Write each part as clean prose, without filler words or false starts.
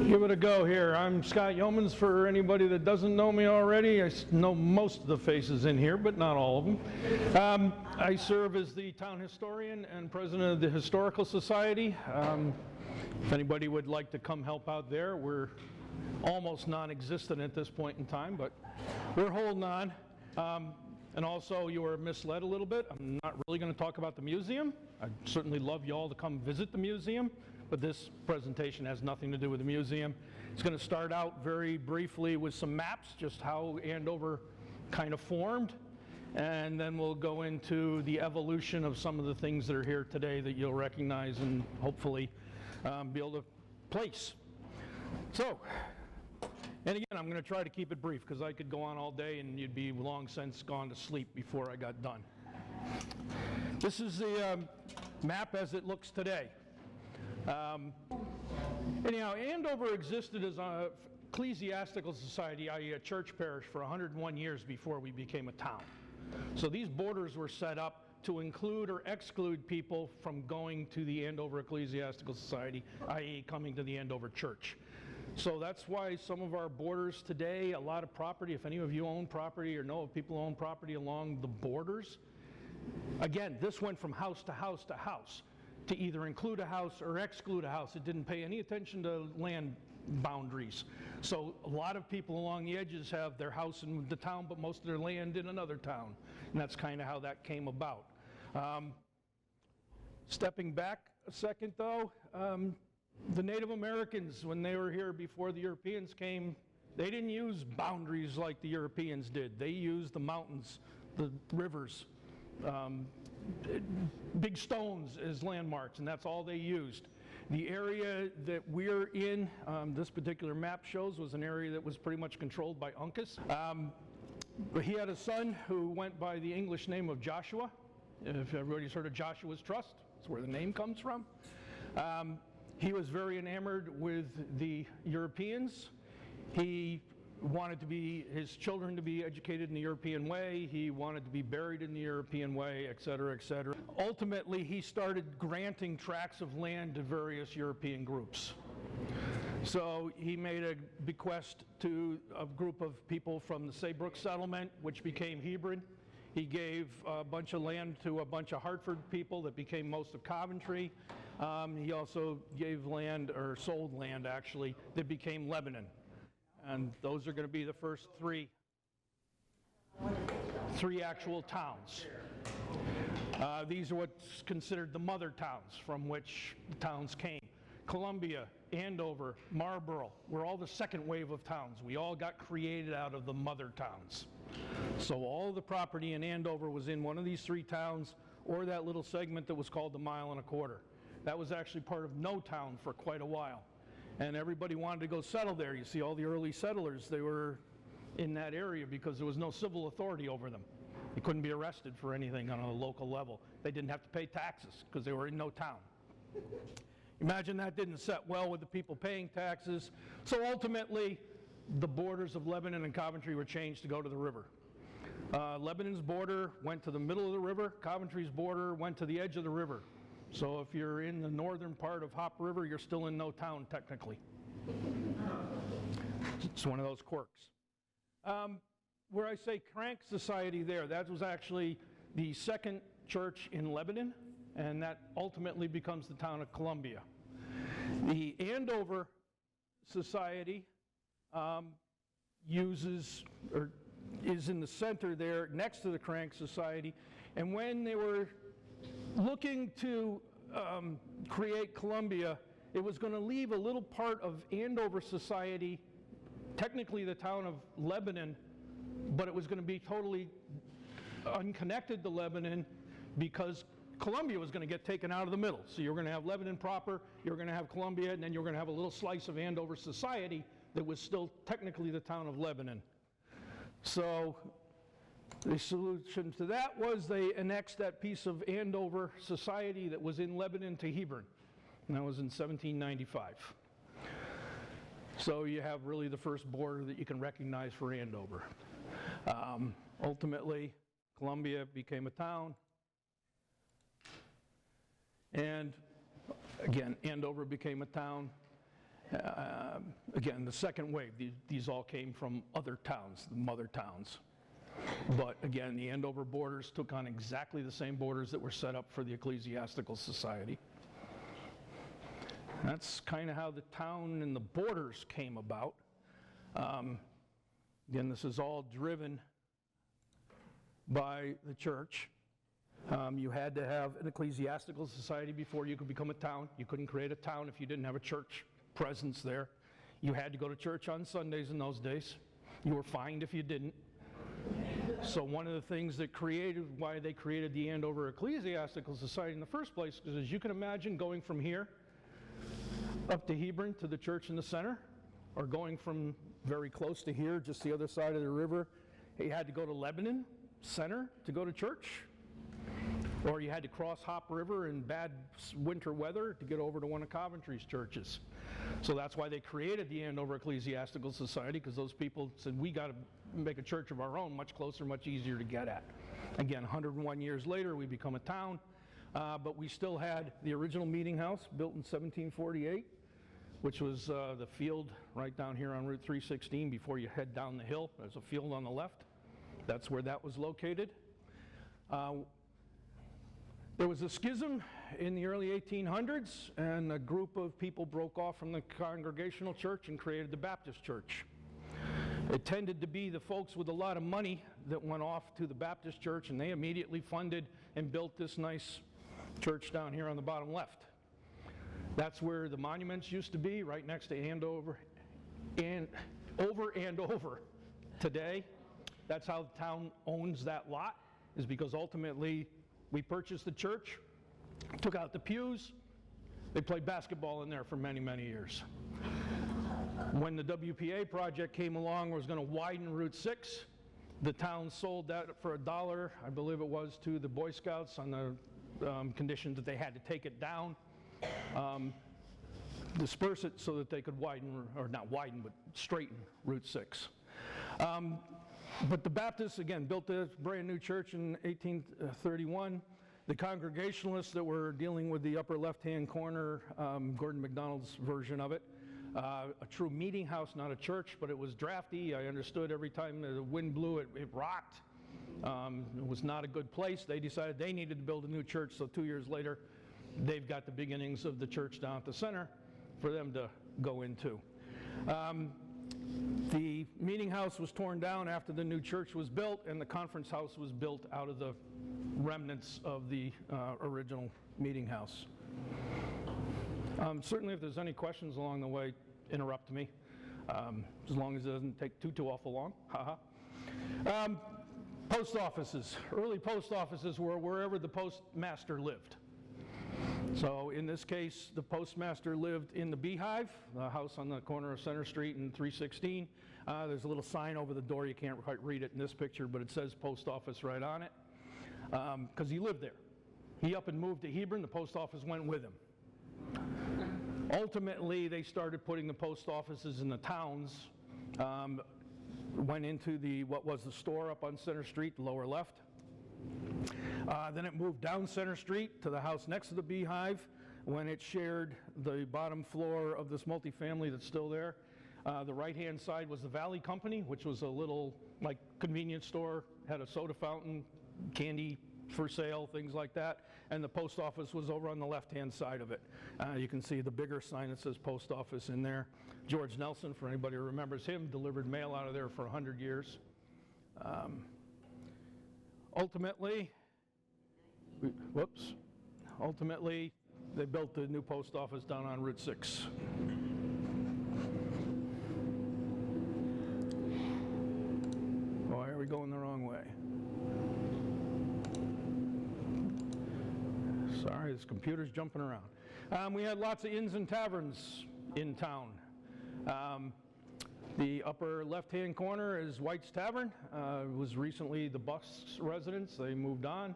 Give it a go here. I'm Scott Yeomans. For anybody that doesn't know me already, I know most of the faces in here, but not all of them. I serve as the town historian and president of the Historical Society. If anybody would like to come help out there, we're almost non-existent at this point in time, but we're holding on. And also, you were misled a little bit. I'm not really going to talk about the museum. I'd certainly love you all to come visit the museum, but this presentation has nothing to do with the museum. It's going to start out very briefly with some maps, just how Andover kind of formed, and then we'll go into the evolution of some of the things that are here today that you'll recognize and hopefully be able to place. So, and again, I'm going to try to keep it brief because I could go on all day and you'd be long since gone to sleep before I got done. This is the map as it looks today. Anyhow, Andover existed as an ecclesiastical society, i.e. a church parish, for 101 years before we became a town. So these borders were set up to include or exclude people from going to the Andover Ecclesiastical Society, i.e. coming to the Andover Church. So that's why some of our borders today, a lot of property, if any of you own property or know of people who own property along the borders, again, this went from house to house to house to either include a house or exclude a house. It didn't pay any attention to land boundaries. So a lot of people along the edges have their house in the town, but most of their land in another town. And that's kind of how that came about. Stepping back a second though, the Native Americans, when they were here before the Europeans came, they didn't use boundaries like the Europeans did. They used the mountains, the rivers, big stones as landmarks, and that's all they used. The area that we're in, this particular map shows, was an area that was pretty much controlled by Uncas. He had a son who went by the English name of Joshua. If everybody's heard of Joshua's Trust, that's where the name comes from. He was very enamored with the Europeans. He wanted his children to be educated in the European way. He wanted to be buried in the European way, et cetera, et cetera. Ultimately, he started granting tracts of land to various European groups. So he made a bequest to a group of people from the Saybrook settlement, which became Hebron. He gave a bunch of land to a bunch of Hartford people that became most of Coventry. He also gave land, or sold land actually, that became Lebanon. And those are going to be the first three actual towns. These are what's considered the mother towns from which the towns came. Columbia, Andover, Marlborough were all the second wave of towns. We all got created out of the mother towns. So all the property in Andover was in one of these three towns or that little segment that was called the Mile and a Quarter. That was actually part of no town for quite a while. And everybody wanted to go settle there. You see all the early settlers, they were in that area because there was no civil authority over them. They couldn't be arrested for anything on a local level. They didn't have to pay taxes because they were in no town. Imagine that didn't set well with the people paying taxes. So ultimately, the borders of Lebanon and Coventry were changed to go to the river. Lebanon's border went to the middle of the river. Coventry's border went to the edge of the river. So if you're in the northern part of Hop River, you're still in no town technically. It's one of those quirks. Where I say Crank Society there, that was actually the second church in Lebanon, and that ultimately becomes the town of Columbia. The Andover Society is in the center there next to the Crank Society, and when they were looking to create Columbia, it was going to leave a little part of Andover Society, technically the town of Lebanon, but it was going to be totally unconnected to Lebanon because Columbia was going to get taken out of the middle. So you're going to have Lebanon proper, you're going to have Columbia, and then you're going to have a little slice of Andover Society that was still technically the town of Lebanon. So the solution to that was they annexed that piece of Andover Society that was in Lebanon to Hebron, and that was in 1795. So you have really the first border that you can recognize for Andover. Ultimately, Columbia became a town, and again, Andover became a town, Again, the second wave, these all came from other towns, the mother towns. But again, the Andover borders took on exactly the same borders that were set up for the Ecclesiastical Society. That's kind of how the town and the borders came about. Again, this is all driven by the church. You had to have an ecclesiastical society before you could become a town. You couldn't create a town if you didn't have a church presence there. You had to go to church on Sundays in those days. You were fined if you didn't. So one of the things that why they created the Andover Ecclesiastical Society in the first place, because as you can imagine, going from here up to Hebron to the church in the center, or going from very close to here, just the other side of the river, you had to go to Lebanon Center to go to church, or you had to cross Hop River in bad winter weather to get over to one of Coventry's churches. So that's why they created the Andover Ecclesiastical Society, because those people said, we got to make a church of our own, much closer, much easier to get at. Again, 101 years later, we become a town, but we still had the original meeting house built in 1748, which was the field right down here on Route 316 before you head down the hill. There's a field on the left. That's where that was located. There was a schism in the early 1800s, and a group of people broke off from the Congregational Church and created the Baptist Church. It tended to be the folks with a lot of money that went off to the Baptist Church, and they immediately funded and built this nice church down here on the bottom left. That's where the monuments used to be, right next to Andover, and over today. That's how the town owns that lot, is because ultimately we purchased the church, took out the pews, they played basketball in there for many, many years. When the WPA project came along, was going to widen Route 6, the town sold that for $1, I believe it was, to the Boy Scouts on the condition that they had to take it down, disperse it so that they could widen, or not widen, but straighten Route 6. But the Baptists, again, built this brand new church in 1831. The Congregationalists that were dealing with the upper left-hand corner, Gordon MacDonald's version of it, a true meeting house, not a church, but it was drafty. I understood every time the wind blew, it rocked. It was not a good place. They decided they needed to build a new church, so 2 years later, they've got the beginnings of the church down at the center for them to go into. The meeting house was torn down after the new church was built, and the conference house was built out of the remnants of the original meeting house. Certainly if there's any questions along the way, interrupt me, as long as it doesn't take too awful long. Post offices. Early post offices were wherever the postmaster lived. So in this case, the postmaster lived in the Beehive, the house on the corner of Center Street and 316. There's a little sign over the door. You can't quite read it in this picture, but it says post office right on it, because he lived there. He up and moved to Hebron. The post office went with him. Ultimately, they started putting the post offices in the towns, went into what was the store up on Center Street, the lower left. Then it moved down Center Street to the house next to the Beehive when it shared the bottom floor of this multifamily that's still there. The right-hand side was the Valley Company, which was a little like convenience store, had a soda fountain, candy for sale, things like that. And the post office was over on the left-hand side of it. You can see the bigger sign that says post office in there. George Nelson, for anybody who remembers him, delivered mail out of there for 100 years. Ultimately, they built the new post office down on Route 6. Why are we going the wrong way? Sorry, this computer's jumping around. We had lots of inns and taverns in town. The upper left-hand corner is White's Tavern. It was recently the Bucks residence. They moved on.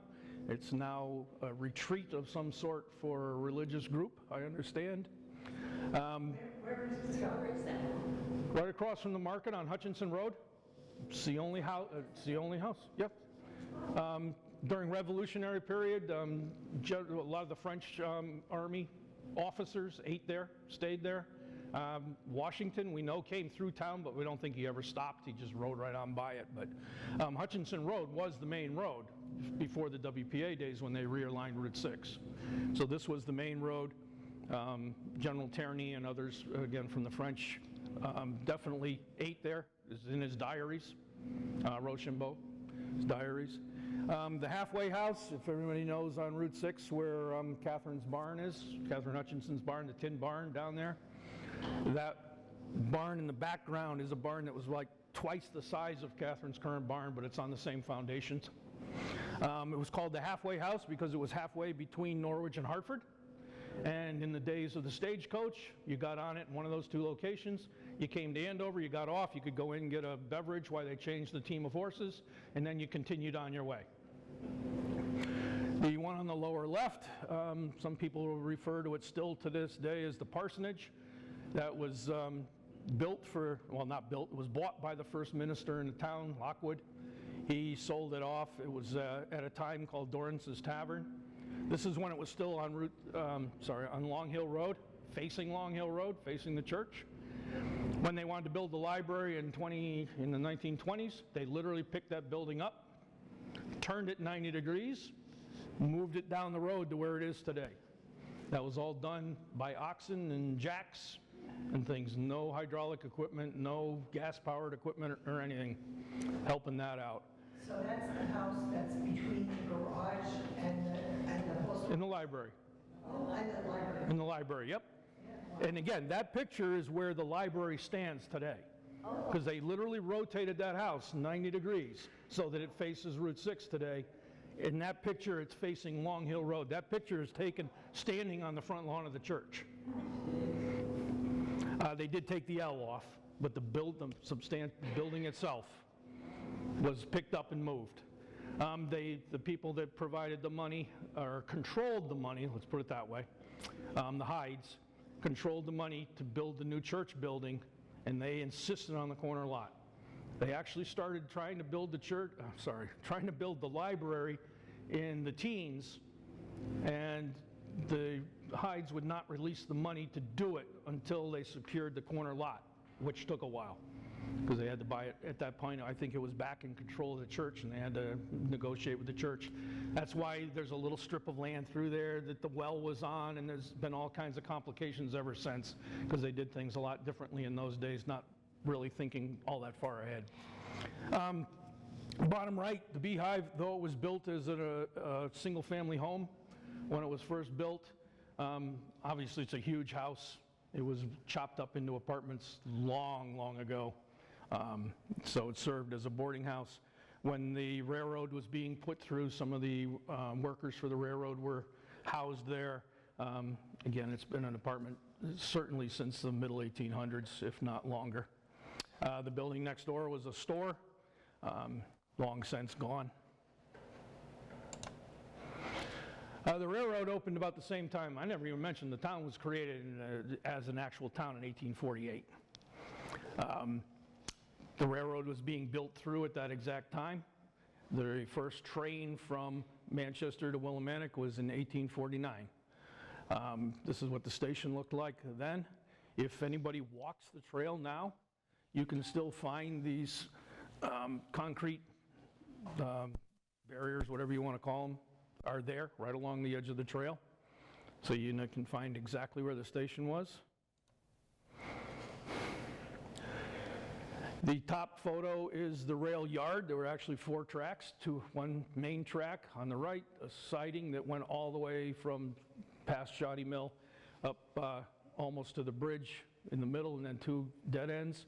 It's now a retreat of some sort for a religious group, I understand. Where is that? Right across from the market on Hutchinson Road. It's the only house. Yep. During Revolutionary period, a lot of the French army officers ate there, stayed there. Washington, we know, came through town, but we don't think he ever stopped. He just rode right on by it. But Hutchinson Road was the main road before the WPA days when they realigned Route 6. So this was the main road. General Tierney and others, again from the French, definitely ate there. It's in his diaries, Rochambeau's diaries. The halfway house, if everybody knows, on Route 6 where Catherine's barn is, Catherine Hutchinson's barn, the tin barn down there. That barn in the background is a barn that was like twice the size of Catherine's current barn, but it's on the same foundations. It was called the halfway house because it was halfway between Norwich and Hartford. And in the days of the stagecoach, you got on it in one of those two locations. You came to Andover, you got off, you could go in and get a beverage while they changed the team of horses, and then you continued on your way. The one on the lower left, some people will refer to it still to this day as the parsonage. That was built for, well, not built, it was bought by the first minister in the town, Lockwood. He sold it off. It was at a time called Dorrance's Tavern. This is when it was still on on Long Hill Road, facing Long Hill Road, facing the church. When they wanted to build the library in the 1920s, they literally picked that building up, turned it 90 degrees, moved it down the road to where it is today. That was all done by oxen and jacks and things. No hydraulic equipment, no gas-powered equipment or anything helping that out. So that's the house that's between the garage and the postal? In the library. Oh, and the library. In the library, yep. And again, that picture is where the library stands today. Because they literally rotated that house 90 degrees so that it faces Route 6 today. In that picture, it's facing Long Hill Road. That picture is taken standing on the front lawn of the church. They did take the L off, but the building itself was picked up and moved. The people that provided the money, or controlled the money, let's put it that way, the Hydes, controlled the money to build the new church building, and they insisted on the corner lot. They actually started trying to build trying to build the library in the teens, and the Hydes would not release the money to do it until they secured the corner lot, which took a while because they had to buy it at that point. I think it was back in control of the church, and they had to negotiate with the church. That's why there's a little strip of land through there that the well was on, and there's been all kinds of complications ever since because they did things a lot differently in those days, not really thinking all that far ahead. Bottom right, the Beehive, though it was built as a single-family home when it was first built, obviously it's a huge house. It was chopped up into apartments long, long ago. So it served as a boarding house. When the railroad was being put through, some of the workers for the railroad were housed there. Again, it's been an apartment certainly since the middle 1800s, if not longer. The building next door was a store, long since gone. The railroad opened about the same time. I never even mentioned the town was created as an actual town in 1848. The railroad was being built through at that exact time. The first train from Manchester to Willimantic was in 1849. This is what the station looked like then. If anybody walks the trail now, you can still find these concrete barriers, whatever you want to call them, are there right along the edge of the trail. So you can find exactly where the station was. The top photo is the rail yard. There were actually 4 tracks, one main track on the right, a siding that went all the way from past Shoddy Mill up almost to the bridge in the middle, and then 2 dead ends.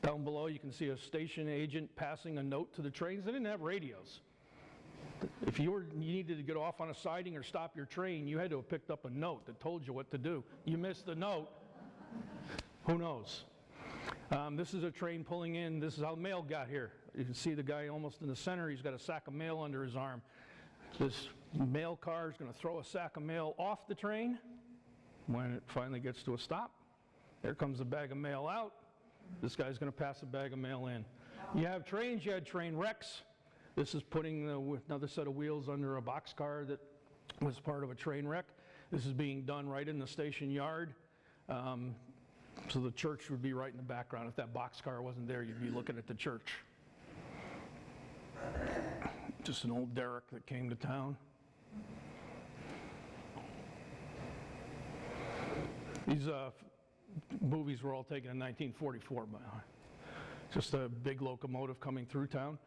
Down below you can see a station agent passing a note to the trains. They didn't have radios. If you needed to get off on a siding or stop your train, you had to have picked up a note that told you what to do. You missed the note, who knows? This is a train pulling in. This is how mail got here. You can see the guy almost in the center. He's got a sack of mail under his arm. This mail car is going to throw a sack of mail off the train. When it finally gets to a stop, there comes a bag of mail out. This guy's going to pass a bag of mail in. You have trains, you had train wrecks. This is putting another set of wheels under a boxcar that was part of a train wreck. This is being done right in the station yard. So the church would be right in the background. If that boxcar wasn't there, you'd be looking at the church. Just an old derrick that came to town. These movies were all taken in 1944, by the way. Just a big locomotive coming through town.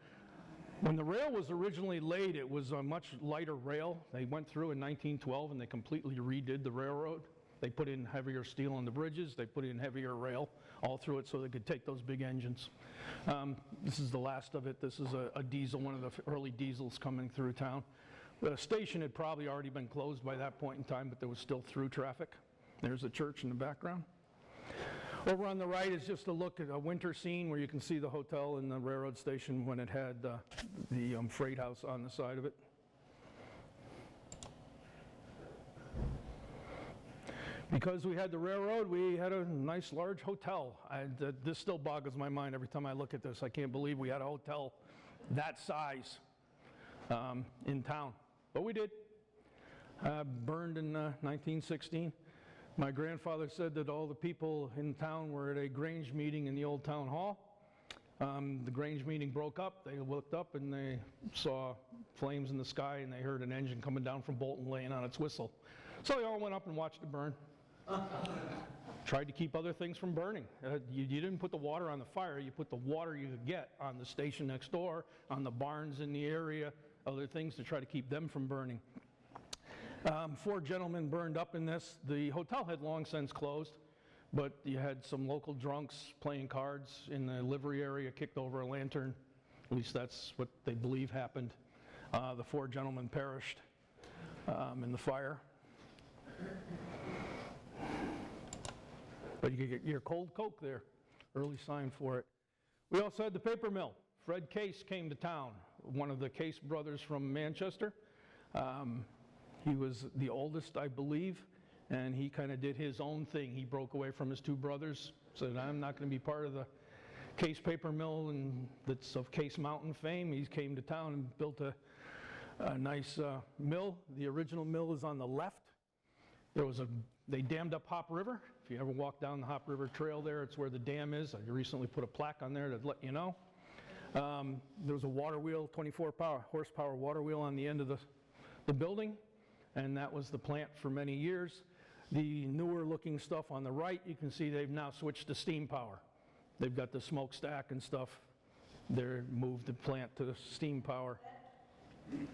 When the rail was originally laid, it was a much lighter rail. They went through in 1912 and they completely redid the railroad. They put in heavier steel on the bridges. They put in heavier rail all through it so they could take those big engines. This is the last of it. This is a diesel, one of the early diesels coming through town. The station had probably already been closed by that point in time, but there was still through traffic. There's a church in the background. Over on the right is just a look at a winter scene where you can see the hotel and the railroad station when it had the freight house on the side of it. Because we had the railroad, we had a nice large hotel. This still boggles my mind every time I look at this. I can't believe we had a hotel that size in town, but we did. Burned in 1916. My grandfather said that all the people in town were at a Grange meeting in the old town hall. The Grange meeting broke up. They looked up and they saw flames in the sky and they heard an engine coming down from Bolton laying on its whistle. So they all went up and watched it burn. Tried to keep other things from burning. You didn't put the water on the fire, you put the water you could get on the station next door, on the barns in the area, other things to try to keep them from burning. 4 gentlemen burned up in this. The hotel had long since closed, but you had some local drunks playing cards in the livery area, kicked over a lantern. At least that's what they believe happened. The 4 gentlemen perished in the fire. But you could get your cold Coke there, early sign for it. We also had the paper mill. Fred Case came to town, one of the Case brothers from Manchester. He was the oldest, I believe, and he kind of did his own thing. He broke away from his 2 brothers, said, I'm not going to be part of the Case paper mill and that's of Case Mountain fame. He came to town and built a nice mill. The original mill is on the left. They dammed up Hop River. If you ever walk down the Hop River Trail there, it's where the dam is. I recently put a plaque on there to let you know. There was a water wheel, 24 horsepower water wheel on the end of the building, and that was the plant for many years. The newer looking stuff on the right, you can see they've now switched to steam power. They've got the smokestack and stuff. They're moved the plant to steam power. You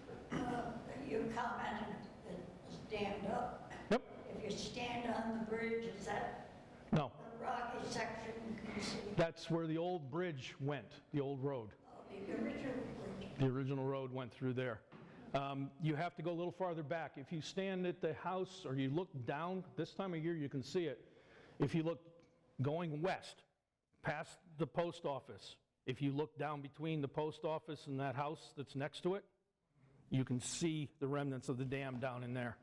commented that it's dammed up. Yep. If you stand on the bridge, is that No. the rocky section you can see? That's where the old bridge went, the old road. Oh, the original bridge. The original road went through there. You have to go a little farther back. If you stand at the house or you look down, this time of year you can see it. If you look going west, past the post office, if you look down between the post office and that house that's next to it, you can see the remnants of the dam down in there.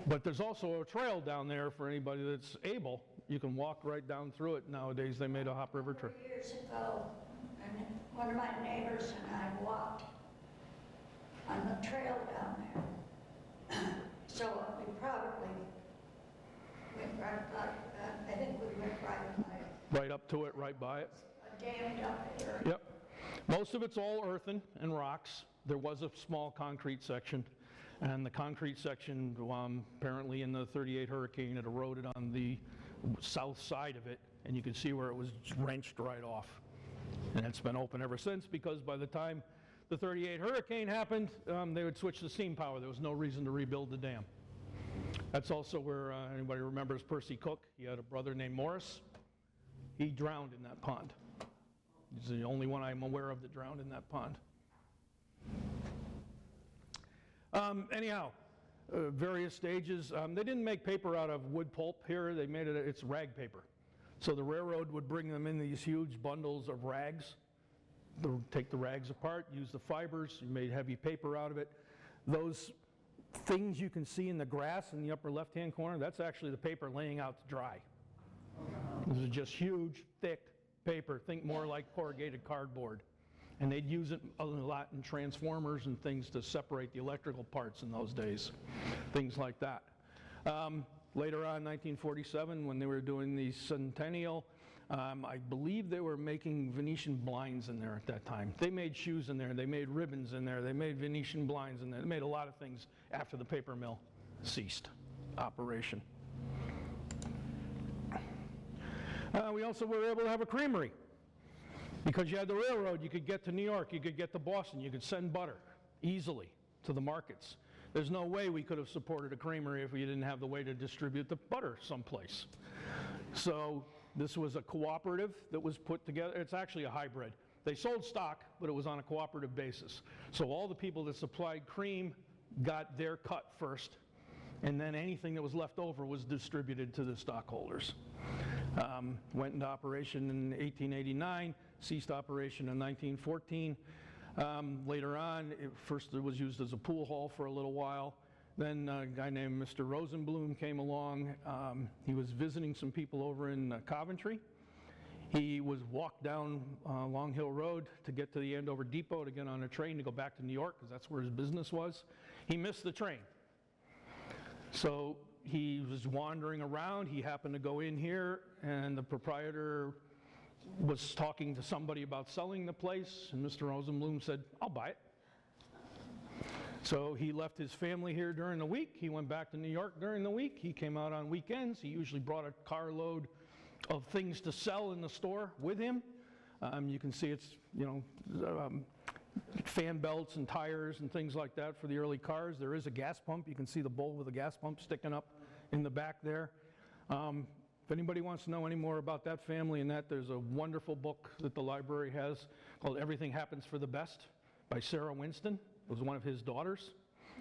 But there's also a trail down there for anybody that's able. You can walk right down through it. Nowadays they made a Hop River trail. Years ago, and one of my neighbors and I walked on the trail down there. So we probably went right by, I think we went right by it. Right up to it, right by it. A dammed up area. Yep. Most of it's all earthen and rocks. There was a small concrete section, and the concrete section, apparently in the 38 hurricane, it eroded on the south side of it, and you can see where it was wrenched right off. And it's been open ever since, because by the time the 38 hurricane happened, they would switch to steam power. There was no reason to rebuild the dam. That's also where, anybody remembers Percy Cook? He had a brother named Morris. He drowned in that pond. He's the only one I'm aware of that drowned in that pond. Anyhow, various stages. They didn't make paper out of wood pulp here. They made it's rag paper. So the railroad would bring them in these huge bundles of rags. Take the rags apart, use the fibers, you made heavy paper out of it. Those things you can see in the grass in the upper left-hand corner, that's actually the paper laying out to dry. This is just huge, thick paper. Think more like corrugated cardboard. And they'd use it a lot in transformers and things to separate the electrical parts in those days, things like that. Later on, 1947, when they were doing the centennial, I believe they were making Venetian blinds in there at that time. They made shoes in there, they made ribbons in there, they made Venetian blinds in there. They made a lot of things after the paper mill ceased operation. We also were able to have a creamery. Because you had the railroad, you could get to New York, you could get to Boston, you could send butter easily to the markets. There's no way we could have supported a creamery if we didn't have the way to distribute the butter someplace. So this was a cooperative that was put together. It's actually a hybrid. They sold stock, but it was on a cooperative basis. So all the people that supplied cream got their cut first, and then anything that was left over was distributed to the stockholders. Went into operation in 1889, ceased operation in 1914. Later on, first it was used as a pool hall for a little while. Then a guy named Mr. Rosenblum came along. He was visiting some people over in Coventry. He was walked down Long Hill Road to get to the Andover Depot to get on a train to go back to New York, because that's where his business was. He missed the train. So he was wandering around. He happened to go in here, and the proprietor was talking to somebody about selling the place, and Mr. Rosenblum said, "I'll buy it." So he left his family here during the week. He went back to New York during the week. He came out on weekends. He usually brought a carload of things to sell in the store with him. You can see it's, fan belts and tires and things like that for the early cars. There is a gas pump. You can see the bowl with a gas pump sticking up in the back there. If anybody wants to know any more about that family and that, there's a wonderful book that the library has called Everything Happens for the Best by Sarah Winston. It was one of his daughters.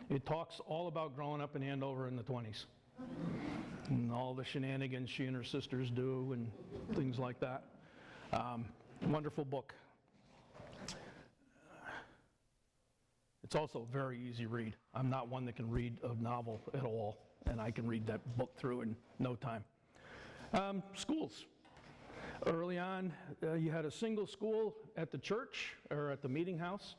It talks all about growing up in Andover in the 20s and all the shenanigans she and her sisters do and things like that. Wonderful book. It's also a very easy read. I'm not one that can read a novel at all, and I can read that book through in no time. Schools. Early on, you had a single school at the church or at the meeting house.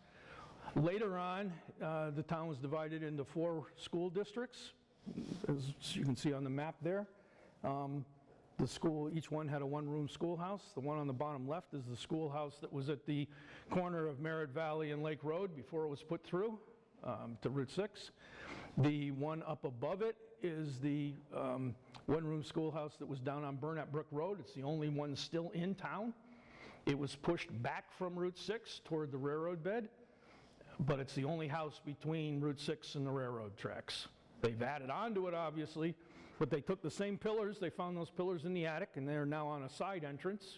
Later on, the town was divided into 4 school districts, as you can see on the map there. The school, each one had a one-room schoolhouse. The one on the bottom left is the schoolhouse that was at the corner of Merritt Valley and Lake Road before it was put through to Route 6. The one up above it is the one-room schoolhouse that was down on Burnett Brook Road. It's the only one still in town. It was pushed back from Route 6 toward the railroad bed, but it's the only house between Route 6 and the railroad tracks. They've added onto it, obviously, but they took the same pillars. They found those pillars in the attic, and they're now on a side entrance.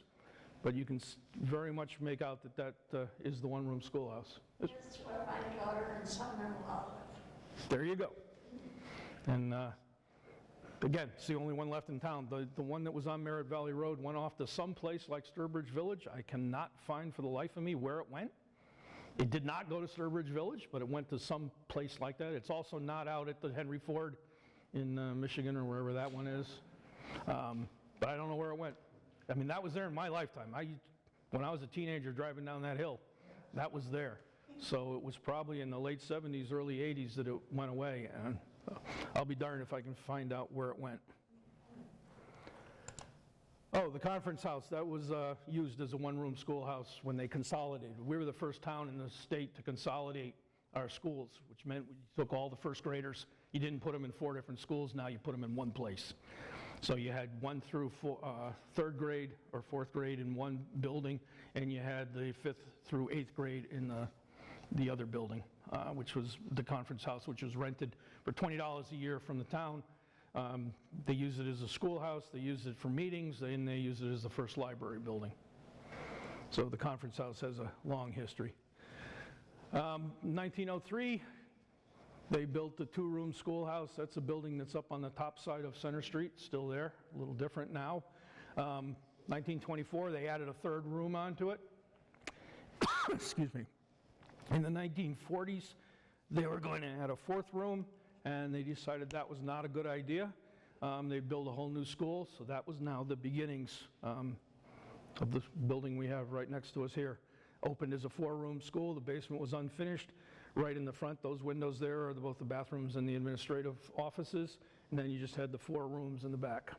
But you can very much make out that that is the one-room schoolhouse. That's where my daughter and son-in-law live. There you go. And again, it's the only one left in town. The one that was on Merritt Valley Road went off to some place like Sturbridge Village. I cannot find for the life of me where it went. It did not go to Sturbridge Village, but it went to some place like that. It's also not out at the Henry Ford in Michigan or wherever that one is. But I don't know where it went. I mean, that was there in my lifetime. When I was a teenager driving down that hill, that was there. So it was probably in the late 70s, early 80s that it went away. And I'll be darned if I can find out where it went. Oh, the conference house, that was used as a one-room schoolhouse when they consolidated. We were the first town in the state to consolidate our schools, which meant we took all the first graders. You didn't put them in 4 different schools, now you put them in one place. So you had 1 through 3rd grade or 4th grade in one building, and you had the 5th through 8th grade in the other building, which was the conference house, which was rented for $20 a year from the town. They use it as a schoolhouse, they use it for meetings, and they use it as the first library building. So the conference house has a long history. 1903, they built the 2-room schoolhouse. That's a building that's up on the top side of Center Street, still there, a little different now. 1924, they added a 3rd room onto it. Excuse me. In the 1940s, they were going to add a 4th room, and they decided that was not a good idea. They built a whole new school, so that was now the beginnings of the building we have right next to us here. Opened as a 4-room school. The basement was unfinished. Right in the front, those windows there are both the bathrooms and the administrative offices, and then you just had the 4 rooms in the back.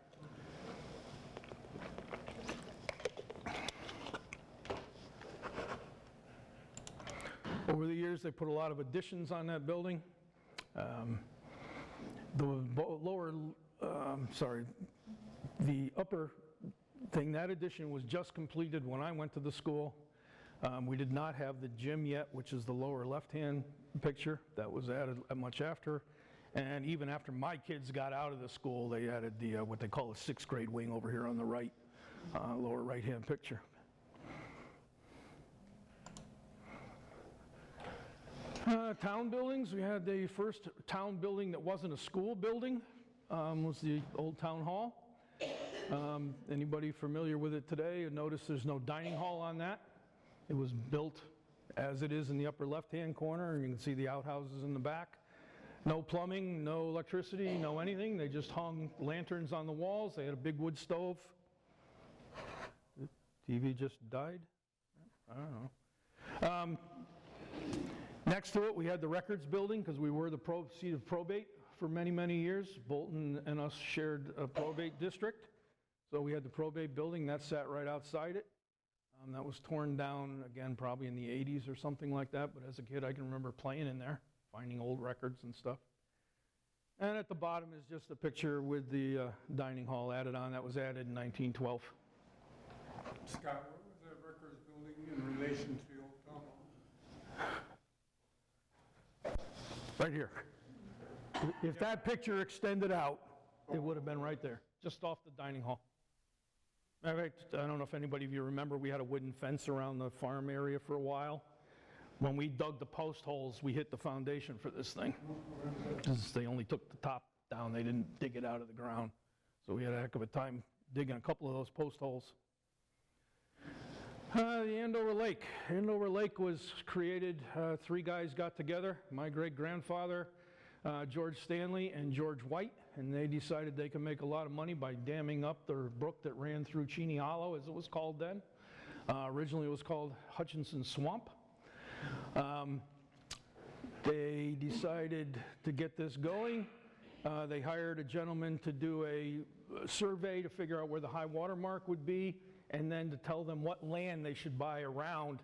Over the years, they put a lot of additions on that building. The upper thing, that addition was just completed when I went to the school. We did not have the gym yet, which is the lower left-hand picture. That was added much after. And even after my kids got out of the school, they added the what they call a 6th grade wing over here on the right, lower right-hand picture. Town buildings, we had the first town building that wasn't a school building, was the old town hall. Anybody familiar with it today? You notice there's no dining hall on that. It was built as it is in the upper left-hand corner, and you can see the outhouses in the back. No plumbing, no electricity, no anything. They just hung lanterns on the walls. They had a big wood stove. The TV just died? I don't know. Next to it, we had the records building, because we were the seat of probate for many, many years. Bolton and us shared a probate district. So we had the probate building, that sat right outside it. That was torn down, again, probably in the 80s or something like that, but as a kid I can remember playing in there, finding old records and stuff. And at the bottom is just a picture with the dining hall added on. That was added in 1912. Scott, what was the records building in relation to the old town hall? Right here. If that picture extended out, it would have been right there, just off the dining hall. All right, I don't know if anybody of you remember, we had a wooden fence around the farm area for a while. When we dug the post holes, we hit the foundation for this thing. Because they only took the top down, they didn't dig it out of the ground. So we had a heck of a time digging a couple of those post holes. The Andover Lake. Andover Lake was created, 3 guys got together, my great-grandfather, George Stanley and George White, and they decided they could make a lot of money by damming up the brook that ran through Cheney Hollow, as it was called then. Originally it was called Hutchinson Swamp. They decided to get this going. They hired a gentleman to do a survey to figure out where the high water mark would be, and then to tell them what land they should buy around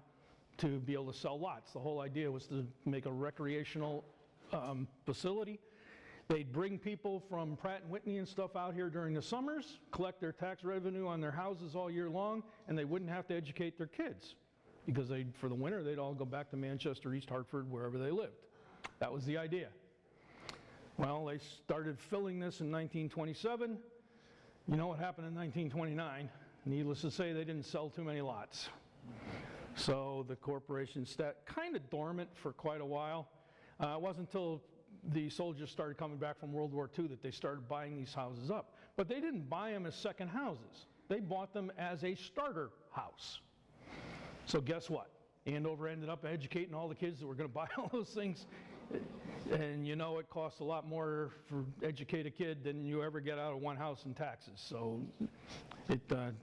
to be able to sell lots. The whole idea was to make a recreational facility. They'd bring people from Pratt & Whitney and stuff out here during the summers, collect their tax revenue on their houses all year long, and they wouldn't have to educate their kids, because for the winter they'd all go back to Manchester, East Hartford, wherever they lived. That was the idea. Well, they started filling this in 1927. You know what happened in 1929? Needless to say, they didn't sell too many lots. So the corporation sat kind of dormant for quite a while. It wasn't until the soldiers started coming back from World War II that they started buying these houses up. But they didn't buy them as second houses. They bought them as a starter house. So guess what? Andover ended up educating all the kids that were going to buy all those things. And you know, it costs a lot more to educate a kid than you ever get out of one house in taxes. So it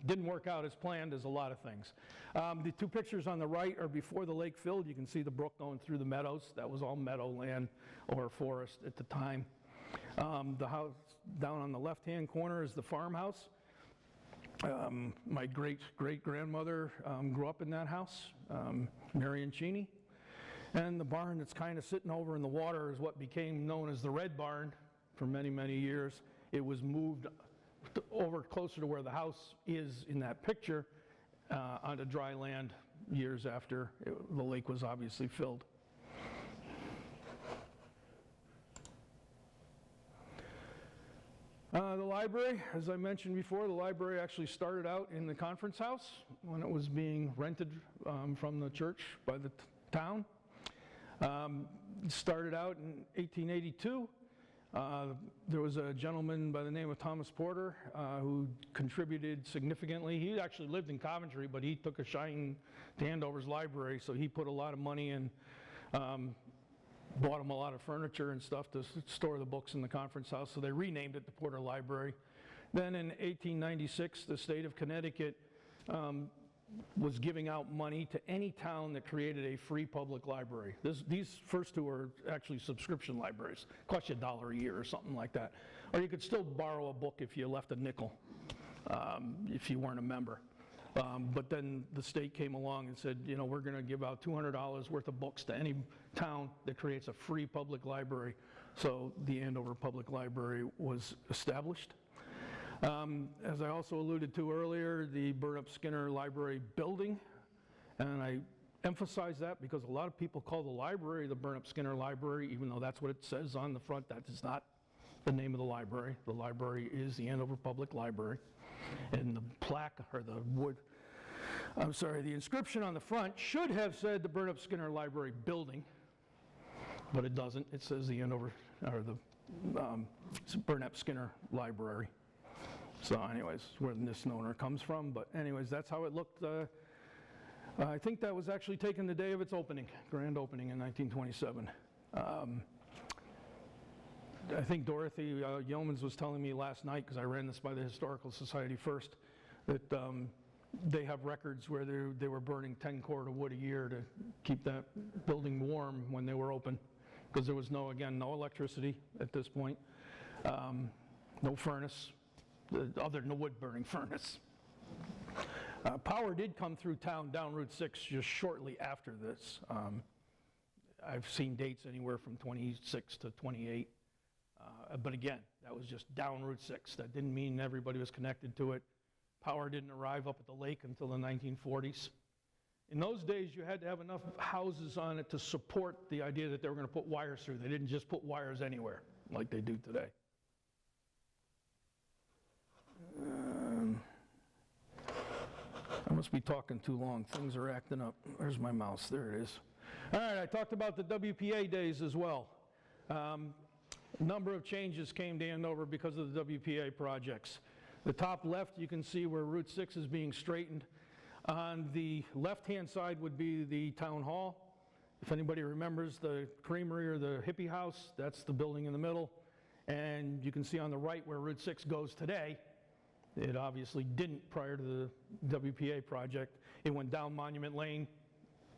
didn't work out as planned as a lot of things. The 2 pictures on the right are before the lake filled. You can see the brook going through the meadows. That was all meadowland or forest at the time. The house down on the left-hand corner is the farmhouse. My great-great-grandmother grew up in that house, Marion Cheney. And the barn that's kind of sitting over in the water is what became known as the Red Barn for many, many years. It was moved over closer to where the house is in that picture onto dry land years after the lake was obviously filled. The library, as I mentioned before, the library actually started out in the conference house when it was being rented from the church by the town. Started out in 1882. There was a gentleman by the name of Thomas Porter who contributed significantly. He actually lived in Coventry, but he took a shine to Andover's library, so he put a lot of money in, bought him a lot of furniture and stuff to store the books in the conference house, so they renamed it the Porter Library. Then in 1896, the state of Connecticut was giving out money to any town that created a free public library. These first two are actually subscription libraries. Cost you $1 a year or something like that. Or you could still borrow a book if you left a nickel, if you weren't a member. But then the state came along and said, you know, we're going to give out $200 worth of books to any town that creates a free public library. So the Andover Public Library was established. As I also alluded to earlier, the Burnup Skinner Library building, and I emphasize that because a lot of people call the library the Burnup Skinner Library, even though that's what it says on the front. That is not the name of the library. The library is the Andover Public Library. And the plaque, or the inscription on the front should have said the Burnup Skinner Library building, but it doesn't. It says the Andover, or the Burnup Skinner Library. So anyways, where the misnomer comes from, but anyways, that's how it looked. I think that was actually taken the day of its opening, grand opening in 1927. I think Dorothy Yeomans was telling me last night, because I ran this by the Historical Society first, that they have records where they were burning 10 cord of wood a year to keep that building warm when they were open, because there was no electricity at this point, no furnace, other than the wood-burning furnace. Power did come through town down Route 6 just shortly after this. I've seen dates anywhere from 26 to 28. But again, that was just down Route 6. That didn't mean everybody was connected to it. Power didn't arrive up at the lake until the 1940s. In those days, you had to have enough houses on it to support the idea that they were going to put wires through. They didn't just put wires anywhere like they do today. I must be talking too long. Things are acting up. There's my mouse. There it is. All right, I talked about the WPA days as well. A number of changes came to Andover because of the WPA projects. The top left, you can see where Route 6 is being straightened. On the left-hand side would be the town hall. If anybody remembers the creamery or the hippie house, that's the building in the middle. And you can see on the right where Route 6 goes today. It obviously didn't prior to the WPA project. It went down Monument Lane,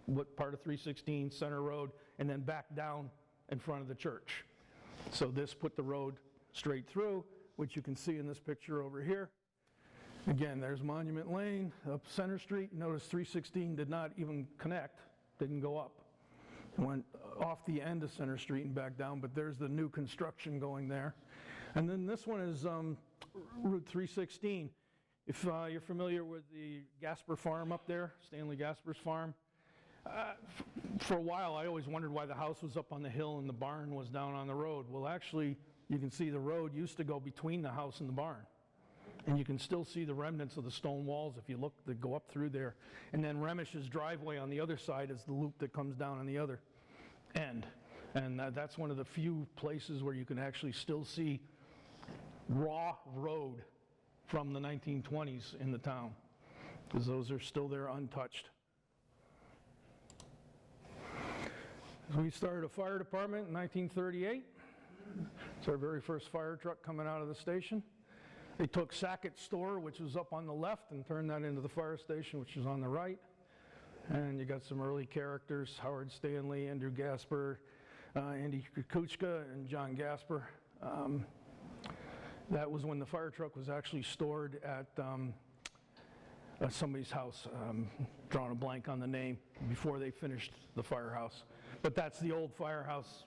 what part of 316, Center Road, and then back down in front of the church. So this put the road straight through, which you can see in this picture over here. Again, there's Monument Lane, up Center Street. Notice 316 did not even connect, didn't go up. It went off the end of Center Street and back down, but there's the new construction going there. And then this one is Route 316. If you're familiar with the Gasper Farm up there, Stanley Gasper's farm, for a while I always wondered why the house was up on the hill and the barn was down on the road. Well, actually, you can see the road used to go between the house and the barn. And you can still see the remnants of the stone walls if you look, that go up through there. And then Remish's driveway on the other side is the loop that comes down on the other end. And that's one of the few places where you can actually still see raw road from the 1920s in the town, because those are still there untouched. So we started a fire department in 1938. It's our very first fire truck coming out of the station. They took Sackett's store, which was up on the left, and turned that into the fire station, which is on the right. And you got some early characters: Howard Stanley, Andrew Gasper, Andy Kukuchka, and John Gasper. That was when the fire truck was actually stored at somebody's house. Drawing a blank on the name, before they finished the firehouse. But that's the old firehouse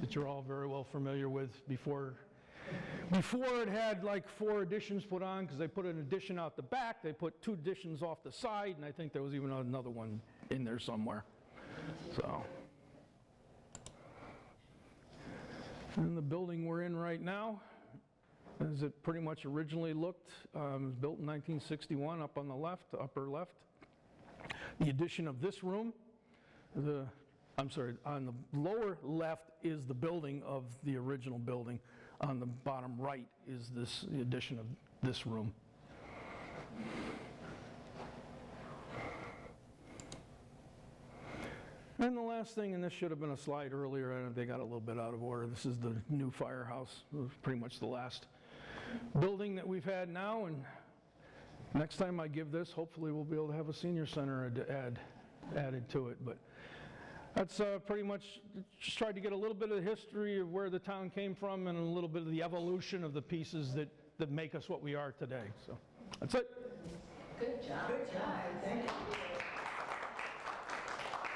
that you're all very well familiar with. Before it had like 4 additions put on, because they put an addition out the back, they put 2 additions off the side, and I think there was even another one in there somewhere. So, and the building we're in right now, as it pretty much originally looked, was built in 1961, up on the left, upper left. The addition of this room, on the lower left is the building of the original building. On the bottom right is the addition of this room. And the last thing, and this should have been a slide earlier, and they got a little bit out of order. This is the new firehouse. It was pretty much the last building that we've had now, and Next time I give this, hopefully we'll be able to have a senior center added to it. But that's pretty much just tried to get a little bit of the history of where the town came from and a little bit of the evolution of the pieces that make us what we are today. So that's it. Good job. Good job. Thank